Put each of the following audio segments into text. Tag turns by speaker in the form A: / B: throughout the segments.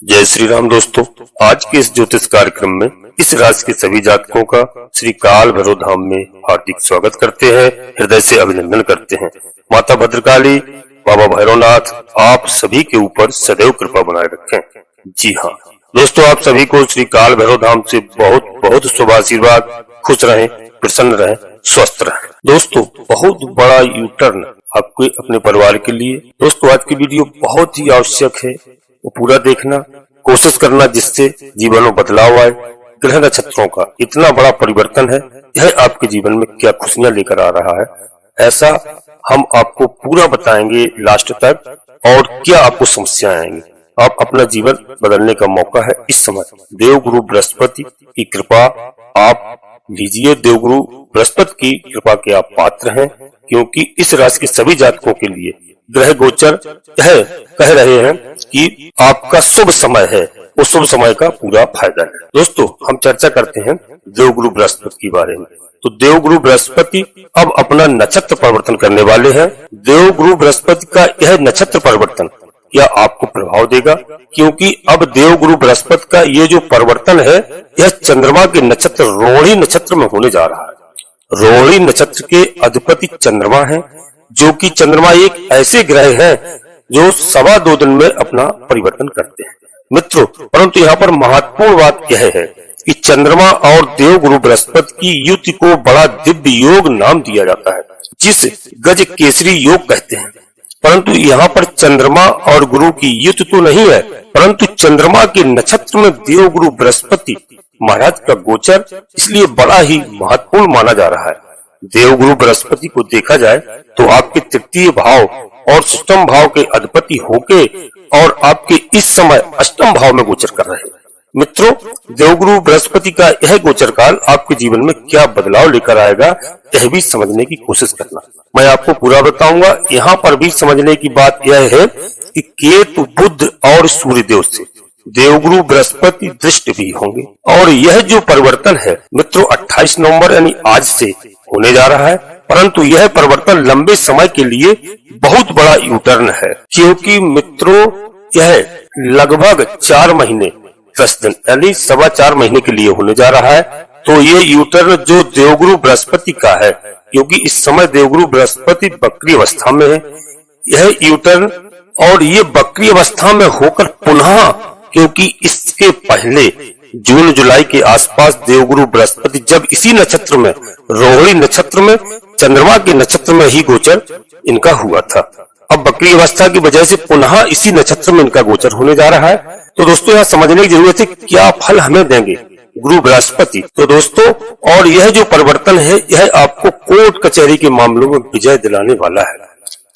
A: जय श्री राम दोस्तों, आज के इस ज्योतिष कार्यक्रम में इस राशि के सभी जातकों का श्री काल भैरव धाम में हार्दिक स्वागत करते हैं, हृदय से अभिनंदन करते हैं। माता भद्रकाली, बाबा भैरवनाथ आप सभी के ऊपर सदैव कृपा बनाए रखें। जी हाँ दोस्तों, आप सभी को श्री काल भैरव धाम से बहुत बहुत शुभ आशीर्वाद। खुश रहें, प्रसन्न रहें, स्वस्थ रहें। दोस्तों, बहुत बड़ा यू टर्न आपके अपने परिवार के लिए। दोस्तों, आज की वीडियो बहुत ही आवश्यक है, वो पूरा देखना, कोशिश करना जिससे जीवन में बदलाव आए। ग्रह नक्षत्रों का इतना बड़ा परिवर्तन है, यह आपके जीवन में क्या खुशियां लेकर आ रहा है, ऐसा हम आपको पूरा बताएंगे लास्ट तक। और क्या आपको समस्याएं आएंगी, आप अपना जीवन बदलने का मौका है इस समय। देवगुरु बृहस्पति की कृपा आप लीजिए। देवगुरु बृहस्पति की कृपा के आप पात्र हैं, क्योंकि इस राशि के सभी जातकों के लिए ग्रह गोचर कह रहे हैं कि आपका शुभ समय है, वो शुभ समय का पूरा फायदा है। दोस्तों, हम चर्चा करते हैं देवगुरु बृहस्पति के बारे में। तो देवगुरु बृहस्पति अब अपना नक्षत्र परिवर्तन करने वाले हैं। देवगुरु बृहस्पति का यह नक्षत्र परिवर्तन क्या आपको प्रभाव देगा, क्योंकि अब देवगुरु बृहस्पति का ये जो परिवर्तन है, यह चंद्रमा के नक्षत्र रोहिणी नक्षत्र में होने जा रहा है। रोहिणी नक्षत्र के अधिपति चंद्रमा है, जो कि चंद्रमा एक ऐसे ग्रह है जो 2.25 दिन में अपना परिवर्तन करते हैं मित्रों। परंतु यहाँ पर महत्वपूर्ण बात यह है कि चंद्रमा और देवगुरु बृहस्पति की युति को बड़ा दिव्य योग नाम दिया जाता है, जिस गज केसरी योग कहते हैं। परंतु यहाँ पर चंद्रमा और गुरु की युति तो नहीं है, परंतु चंद्रमा के नक्षत्र में देवगुरु बृहस्पति महाराज का गोचर इसलिए बड़ा ही महत्वपूर्ण माना जा रहा है। देवगुरु बृहस्पति को देखा जाए तो आपके तृतीय भाव और सप्तम भाव के अधिपति होके और आपके इस समय अष्टम भाव में गोचर कर रहे हैं मित्रों। देवगुरु बृहस्पति का यह गोचर काल आपके जीवन में क्या बदलाव लेकर आएगा, यह भी समझने की कोशिश करना। मैं आपको पूरा बताऊंगा। यहाँ पर भी समझने की बात यह है कि केतु, बुध और सूर्यदेव से देवगुरु बृहस्पति दृष्ट भी होंगे, और यह जो परिवर्तन है मित्रों 28 नवंबर यानी आज से होने जा रहा है। परंतु यह परिवर्तन लंबे समय के लिए बहुत बड़ा यू टर्न है, क्योंकि मित्रों यह लगभग 4 महीने 10 दिन यानी 4.25 महीने के लिए होने जा रहा है। तो ये यू टर्न जो देवगुरु बृहस्पति का है, क्योंकि इस समय देवगुरु बृहस्पति बकरी अवस्था में है, यह यू टर्न और ये बकरी अवस्था में होकर पुनः, क्योंकि इसके पहले जून जुलाई के आसपास देवगुरु बृहस्पति जब इसी नक्षत्र में रोहिणी नक्षत्र में चंद्रमा के नक्षत्र में ही गोचर इनका हुआ था, अब बकरी अवस्था की वजह से पुनः इसी नक्षत्र में इनका गोचर होने जा रहा है। तो दोस्तों, यह समझने की जरूरत है क्या फल हमें देंगे गुरु बृहस्पति। तो दोस्तों, और यह जो परिवर्तन है, यह आपको कोर्ट कचहरी के मामलों में विजय दिलाने वाला है,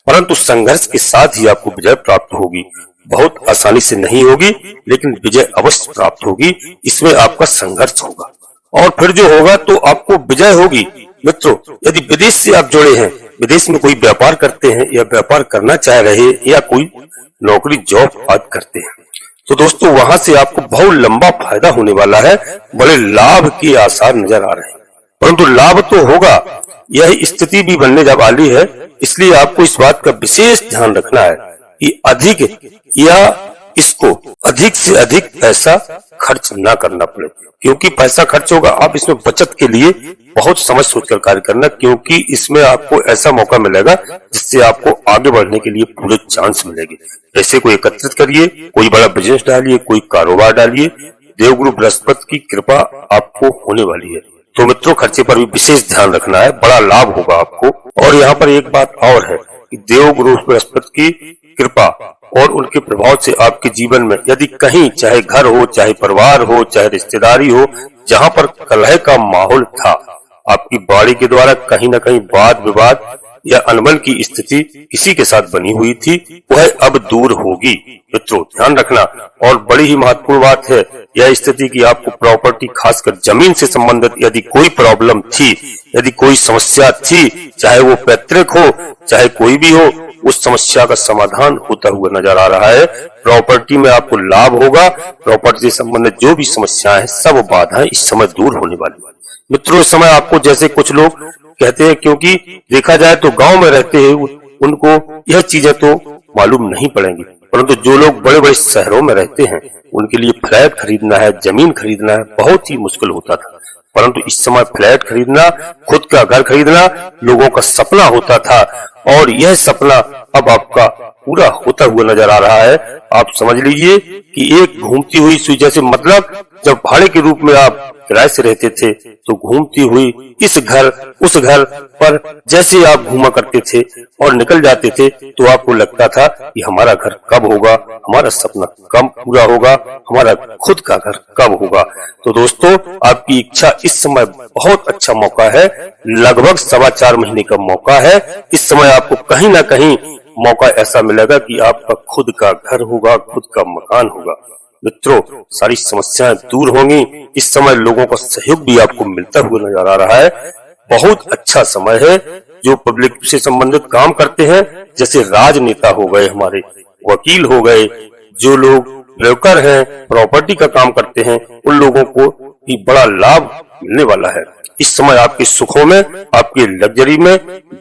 A: परंतु संघर्ष के साथ ही आपको विजय प्राप्त होगी। बहुत आसानी से नहीं होगी, लेकिन विजय अवश्य प्राप्त होगी। इसमें आपका संघर्ष होगा और फिर जो होगा तो आपको विजय होगी मित्रों। यदि विदेश से आप जुड़े हैं, विदेश में कोई व्यापार करते हैं या व्यापार करना चाह रहे या कोई नौकरी जॉब आदि करते हैं, तो दोस्तों वहां से आपको बहुत लंबा फायदा होने वाला है। बड़े लाभ के आसार नजर आ रहे हैं, परंतु लाभ तो होगा, यह स्थिति भी बनने जा वाली है। इसलिए आपको इस बात का विशेष ध्यान रखना है कि अधिक या इसको अधिक से अधिक पैसा खर्च ना करना पड़े, क्योंकि पैसा खर्च होगा। आप इसमें बचत के लिए बहुत समझ सोचकर कार्य करना, क्योंकि इसमें आपको ऐसा मौका मिलेगा जिससे आपको आगे बढ़ने के लिए पूरे चांस मिलेंगे। पैसे को एकत्रित करिए, कोई बड़ा बिजनेस डालिए, कोई कारोबार डालिए। देवगुरु बृहस्पति की कृपा आपको होने वाली है। तो मित्रों, खर्चे पर भी विशेष ध्यान रखना है, बड़ा लाभ होगा आपको। और यहाँ पर एक बात और है कि देवगुरु बृहस्पति की कृपा और उनके प्रभाव से आपके जीवन में यदि कहीं, चाहे घर हो, चाहे परिवार हो, चाहे रिश्तेदारी हो, जहाँ पर कलह का माहौल था, आपकी बाड़ी के द्वारा कहीं न कहीं वाद विवाद या अनबन की स्थिति किसी के साथ बनी हुई थी, वह अब दूर होगी मित्रों, ध्यान रखना। और बड़ी ही महत्वपूर्ण बात है यह स्थिति कि आपको प्रॉपर्टी, खासकर जमीन से संबंधित यदि कोई प्रॉब्लम थी, यदि कोई समस्या थी, चाहे वो पैतृक हो चाहे कोई भी हो, उस समस्या का समाधान होता हुआ नजर आ रहा है। प्रॉपर्टी में आपको लाभ होगा। प्रॉपर्टी से संबंधित जो भी समस्याएं हैं, सब बाधाएं इस समय दूर होने वाली है मित्रों। इस समय आपको, जैसे कुछ लोग कहते हैं, क्योंकि देखा जाए तो गांव में रहते हैं, उनको यह चीजें तो मालूम नहीं पड़ेंगी, परंतु जो लोग बड़े बड़े शहरों में रहते हैं उनके लिए फ्लैट खरीदना है, जमीन खरीदना है, बहुत ही मुश्किल होता था। परंतु इस समय फ्लैट खरीदना, खुद का घर खरीदना लोगों का सपना होता था और यह सपना अब आपका पूरा होता हुआ नजर आ रहा है। आप समझ लीजिए कि एक घूमती हुई सुई जैसे, मतलब जब भाड़े के रूप में आप किराए से रहते थे तो घूमती हुई इस घर उस घर पर जैसे आप घूमा करते थे और निकल जाते थे तो आपको लगता था कि हमारा घर कब होगा, हमारा सपना कब पूरा होगा, हमारा खुद का घर कब होगा। तो दोस्तों, आपकी इच्छा इस समय बहुत अच्छा मौका है, लगभग 4.25 महीने का मौका है। इस समय आपको कहीं ना कहीं मौका ऐसा मिलेगा कि आपका खुद का घर होगा, खुद का मकान होगा। मित्रों, सारी समस्याएं दूर होंगी। इस समय लोगों का सहयोग भी आपको मिलता हुआ नजर आ रहा है। बहुत अच्छा समय है। जो पब्लिक से संबंधित काम करते हैं, जैसे राजनेता हो गए, हमारे वकील हो गए, जो लोग ब्रोकर हैं, प्रॉपर्टी का काम करते हैं, उन लोगों को भी बड़ा लाभ मिलने वाला है। इस समय आपके सुखों में, आपकी लग्जरी में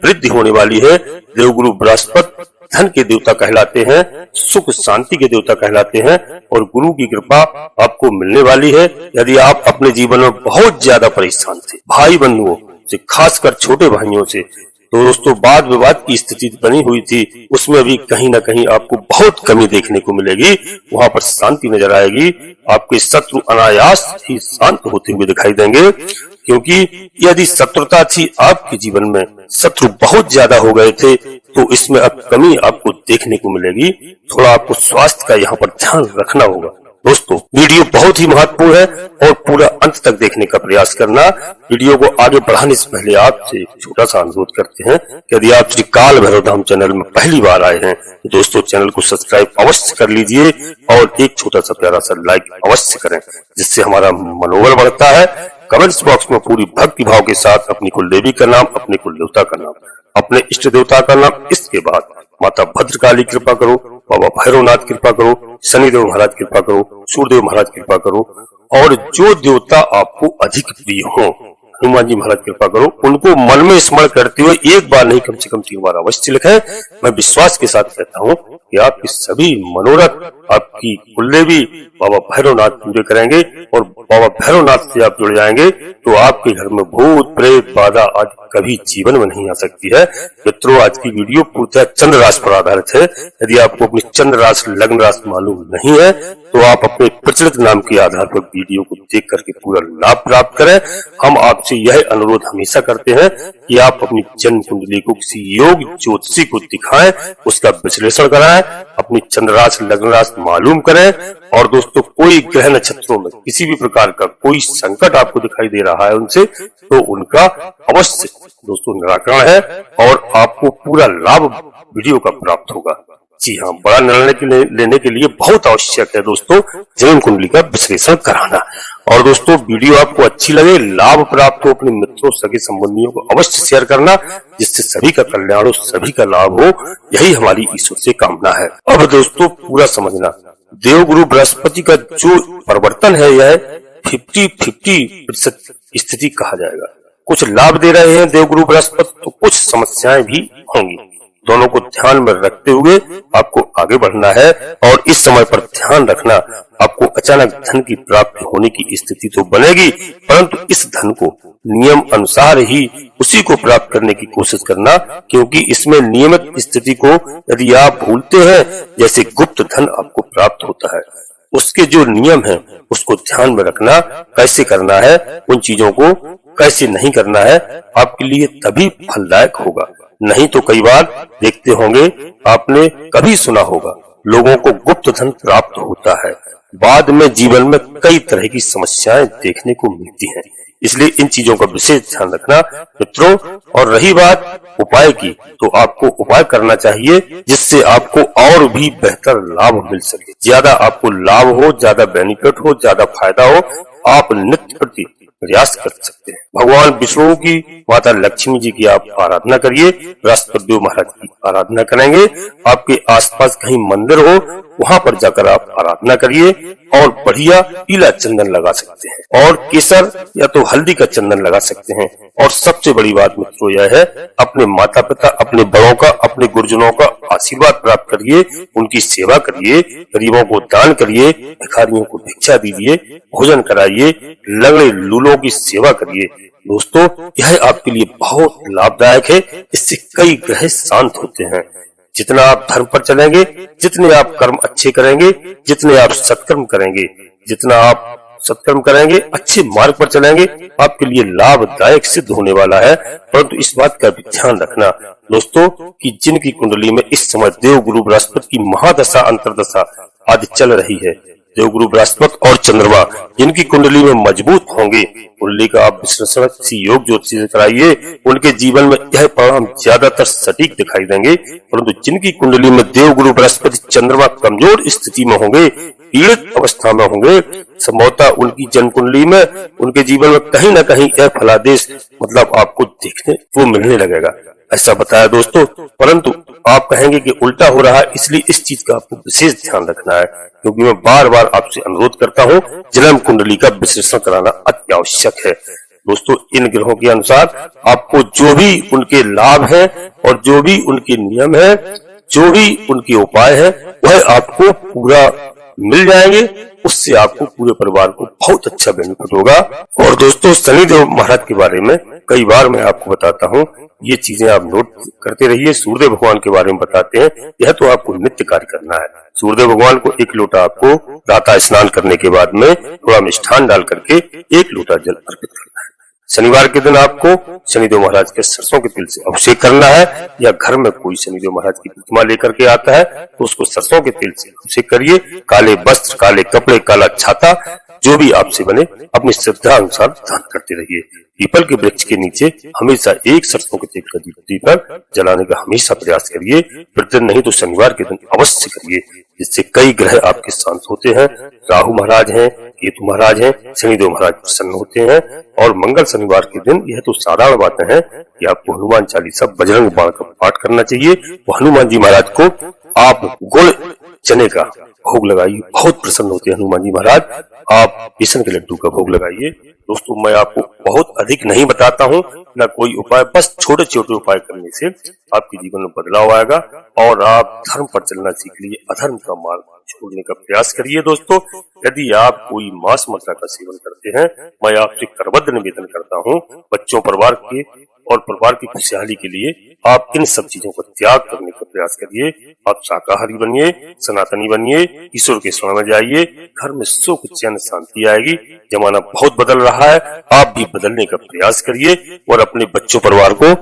A: वृद्धि होने वाली है। देवगुरु बृहस्पति धन के देवता कहलाते हैं, सुख शांति के देवता कहलाते हैं और गुरु की कृपा आपको मिलने वाली है। यदि आप अपने जीवन में बहुत ज्यादा परेशान थे, भाई बंधुओं से, खासकर छोटे भाइयों से, तो दोस्तों वाद विवाद की स्थिति बनी हुई थी, उसमें भी कहीं ना कहीं आपको बहुत कमी देखने को मिलेगी। वहां पर शांति नजर आएगी। आपके शत्रु अनायास ही शांत होते हुए दिखाई देंगे, क्योंकि यदि शत्रुता थी आपके जीवन में, शत्रु बहुत ज्यादा हो गए थे, तो इसमें अब कमी आपको देखने को मिलेगी। थोड़ा आपको स्वास्थ्य का यहाँ पर ध्यान रखना होगा। दोस्तों, वीडियो बहुत ही महत्वपूर्ण है और पूरा अंत तक देखने का प्रयास करना। वीडियो को आगे बढ़ाने से पहले आपसे छोटा सा अनुरोध करते हैं कि यदि आप श्री काल भैरव धाम चैनल में पहली बार आए हैं तो दोस्तों चैनल को सब्सक्राइब अवश्य कर लीजिए और एक छोटा सा प्यारा सा लाइक अवश्य करें, जिससे हमारा मनोबल बढ़ता है। कमेंट्स बॉक्स में पूरी भक्ति भाव के साथ अपनी कुल देवी का नाम, अपने कुल देवता का नाम, अपने इष्ट देवता का नाम, इसके बाद माता भद्रकाली कृपा करो, बाबा भैरवनाथ कृपा करो, शनिदेव महाराज कृपा करो, सूर्यदेव महाराज कृपा करो और जो देवता आपको अधिक प्रिय हो, हनुमान जी महाराज कृपा करो, उनको मन में स्मरण करते हुए एक बार नहीं कम से कम 3 बार अवश्य लिखें। मैं विश्वास के साथ कहता हूँ कि आपकी सभी मनोरथ आपकी कुलदेवी बाबा भैरवनाथ पूरे करेंगे और बाबा भैरवनाथ से आप जुड़ जाएंगे तो आपके घर में भूत प्रेत बाधा आज कभी जीवन में नहीं आ सकती है। मित्रों, आज की वीडियो पूर्णतः चंद्र राशि पर आधारित है। यदि आपको अपनी चंद्र राशि लग्न राशि मालूम नहीं है तो आप अपने प्रचलित नाम के आधार पर वीडियो को देख करके पूरा लाभ प्राप्त करें। हम आपसे यह अनुरोध हमेशा करते हैं कि आप अपनी जन्म कुंडली को किसी योग ज्योतिषी को दिखाएं, उसका विश्लेषण कराएं, अपनी चंद्र राशि लग्न राशि मालूम करें। और दोस्तों, कोई ग्रह नक्षत्रों में किसी भी प्रकार का कोई संकट आपको दिखाई दे रहा है उनसे, तो उनका अवश्य दोस्तों निराकरण है और आपको पूरा लाभ वीडियो का प्राप्त होगा। जी हाँ, बड़ा निर्णय लेने के लिए बहुत आवश्यक है दोस्तों जन्म कुंडली का विश्लेषण कराना। और दोस्तों, वीडियो आपको अच्छी लगे, लाभ प्राप्त हो, अपने मित्रों सगे संबंधियों को अवश्य शेयर करना, जिससे सभी का कल्याण हो, सभी का लाभ हो। यही हमारी ईश्वर से कामना है। अब दोस्तों, पूरा समझना, देवगुरु बृहस्पति का जो परिवर्तन है यह 50-50% स्थिति कहा जाएगा। कुछ लाभ दे रहे हैं देवगुरु बृहस्पति, तो कुछ समस्याएं भी होंगी। दोनों को ध्यान में रखते हुए आपको आगे बढ़ना है और इस समय पर ध्यान रखना, आपको अचानक धन की प्राप्ति होने की स्थिति तो बनेगी, परंतु इस धन को नियम अनुसार ही उसी को प्राप्त करने की कोशिश करना, क्योंकि इसमें नियमित स्थिति को यदि आप भूलते हैं, जैसे गुप्त धन आपको प्राप्त होता है, उसके जो नियम है उसको ध्यान में रखना, कैसे करना है, उन चीजों को कैसे नहीं करना है, आपके लिए तभी फलदायक होगा। नहीं तो कई बार देखते होंगे, आपने कभी सुना होगा, लोगों को गुप्त धन प्राप्त होता है, बाद में जीवन में कई तरह की समस्याएं देखने को मिलती हैं। इसलिए इन चीजों का विशेष ध्यान रखना मित्रों। और रही बात उपाय की, तो आपको उपाय करना चाहिए जिससे आपको और भी बेहतर लाभ मिल सके, ज्यादा आपको लाभ हो, ज्यादा बेनिफिट हो, ज्यादा फायदा हो, आप नित्य प्रति प्रयास कर सकते हैं। भगवान विष्णु की, माता लक्ष्मी जी की आप आराधना करिए, बृहस्पति देव महाराज की आराधना करेंगे। आपके आसपास कहीं मंदिर हो, वहां पर जाकर आप आराधना करिए और बढ़िया पीला चंदन लगा सकते हैं और केसर या तो हल्दी का चंदन लगा सकते हैं। और सबसे बड़ी बात मित्रों यह है, अपने माता पिता, अपने बड़ों का, अपने गुरुजनों का आशीर्वाद प्राप्त करिए, उनकी सेवा करिए, गरीबों को दान करिए, भिखारियों को भिक्षा दीजिए, भोजन कराइए, लंगड़े लूलों की सेवा करिए। दोस्तों, यह आपके लिए बहुत लाभदायक है। इससे कई ग्रह शांत होते हैं। जितना आप धर्म पर चलेंगे, जितने आप कर्म अच्छे करेंगे, जितने आप सत्कर्म करेंगे, जितना आप सत्कर्म करेंगे, अच्छे मार्ग पर चलेंगे, आपके लिए लाभदायक सिद्ध होने वाला है। परंतु इस बात का भी ध्यान रखना दोस्तों कि जिनकी कुंडली में इस समय देवगुरु बृहस्पति की महादशा अंतरदशा आदि चल रही है, देवगुरु बृहस्पति और चंद्रमा जिनकी कुंडली में मजबूत होंगे, कुंडली का आप विश्लेषण किसी योग ज्योतिषी से कराइए, उनके जीवन में यह परिणाम ज्यादातर सटीक दिखाई देंगे। परंतु जिनकी कुंडली में देवगुरु बृहस्पति चंद्रमा कमजोर स्थिति में होंगे, पीड़ित अवस्था में होंगे, संभवतः उनकी जन्म कुंडली में, उनके जीवन में कहीं न कहीं यह फलादेश मतलब आपको देखने को मिलने लगेगा, ऐसा बताया दोस्तों। परंतु आप कहेंगे कि उल्टा हो रहा है, इसलिए इस चीज का आपको विशेष ध्यान रखना है, क्योंकि मैं बार बार आपसे अनुरोध करता हूँ, जन्म कुंडली का विश्लेषण कराना अति आवश्यक है। दोस्तों, इन ग्रहों के अनुसार आपको जो भी उनके लाभ है और जो भी उनके नियम है, जो भी उनके उपाय है, वह आपको पूरा मिल जाएंगे। उससे आपको पूरे परिवार को बहुत अच्छा बेनिफिट होगा। और दोस्तों, शनिदेव महाराज के बारे में कई बार मैं आपको बताता हूँ, ये चीजें आप नोट करते रहिए। सूर्यदेव भगवान के बारे में बताते हैं, यह तो आपको नित्य कार्य करना है। सूर्यदेव भगवान को 1 लोटा आपको प्रातः स्नान करने के बाद में थोड़ा मिष्ठान डाल करके 1 लोटा जल अर्पित करना है। शनिवार के दिन आपको शनिदेव महाराज के सरसों के तेल से अभिषेक करना है, या घर में कोई शनिदेव महाराज की प्रतिमा लेकर के आता है तो उसको सरसों के तेल से अभिषेक करिए। काले वस्त्र, काले कपड़े, काला छाता, जो भी आपसे बने, अपनी श्रद्धा अनुसार दान करते रहिए। पीपल के वृक्ष के नीचे हमेशा 1 सरसों के तेल का दीपक जलाने का हमेशा प्रयास करिए। प्रतिदिन नहीं तो शनिवार के दिन अवश्य करिए, जिससे कई ग्रह आपके शांत होते हैं। राहु महाराज हैं, केतु महाराज हैं, शनिदेव महाराज प्रसन्न होते हैं। और मंगल शनिवार के दिन यह तो साधारण बातें हैं कि आपको हनुमान चालीसा, बजरंग बाण का पाठ करना चाहिए। हनुमान जी महाराज को आप गुड़ चने का भोग लगाइए, बहुत प्रसन्न होते हैं हनुमान जी महाराज। आप बेसन के लड्डू का भोग लगाइए। दोस्तों, मैं आपको बहुत अधिक नहीं बताता हूँ, न कोई उपाय, बस छोटे छोटे उपाय करने से आपके जीवन में बदलाव आएगा और आप धर्म पर चलना सीख लिए, अधर्म का मार्ग छोड़ने का प्रयास करिए। दोस्तों, यदि आप कोई मांस मदिरा का सेवन करते हैं, मैं आपसे करबद्ध निवेदन करता हूँ, बच्चों, परिवार के और परिवार की खुशहाली के लिए आप इन सब चीजों का त्याग करने का प्रयास करिए। आप शाकाहारी बनिए, सनातनी बनिए, ईश्वर के शरण में जाइए, घर में सुख, चैन, शांति आएगी। जमाना बहुत बदल रहा है, आप भी बदलने का प्रयास करिए और अपने बच्चों, परिवार को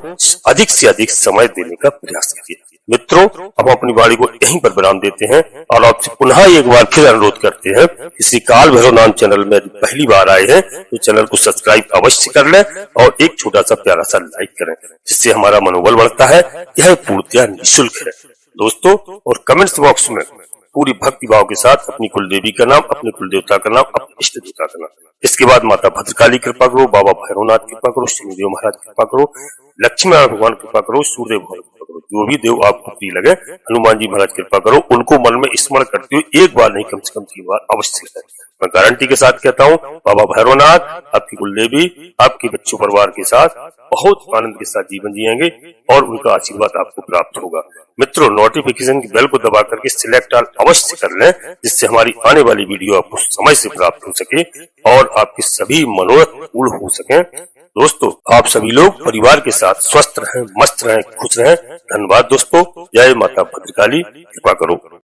A: अधिक से अधिक समय देने का प्रयास करिए। मित्रों, हम अपनी वाणी को यहीं पर विराम देते हैं और आपसे पुनः एक बार फिर अनुरोध करते हैं, श्री काल भैरव नाम चैनल में पहली बार आए हैं तो चैनल को सब्सक्राइब अवश्य कर लें और एक छोटा सा प्यारा सा लाइक करें, जिससे हमारा मनोबल बढ़ता है। यह पूर्णतः निःशुल्क है दोस्तों। और कमेंट्स बॉक्स में पूरी भक्ति भाव के साथ अपनी कुल देवी का नाम, अपने कुल देवता का नाम, अपने इष्ट देवता का नाम, इसके बाद माता भद्रकाली कृपा करो, बाबा भैरवनाथ कृपा करो, शनिदेव महाराज कृपा करो, लक्ष्मी नारायण भगवान कृपा करो, सूर्यदेव भगवान कृपा करो, जो भी देव आपको प्रिय लगे, हनुमान जी महाराज कृपा करो, उनको मन में स्मरण करते हुए एक बार नहीं कम से कम 3 बार अवश्य करें। मैं गारंटी के साथ कहता हूँ, बाबा भैरवनाथ आपकी कुल देवी आपके बच्चों, परिवार के साथ बहुत आनंद के साथ जीवन जिएंगे और उनका आशीर्वाद आपको प्राप्त होगा। मित्रों, नोटिफिकेशन की बेल को दबा करके सिलेक्ट ऑल अवश्य कर लें, जिससे हमारी आने वाली वीडियो आपको समय से प्राप्त हो सके और आपके सभी मनोरथ पूर्ण हो सके। दोस्तों, आप सभी लोग परिवार के साथ स्वस्थ रहें, मस्त रहें, खुश रहें। धन्यवाद दोस्तों। जय माता भद्रकाली, कृपा करो।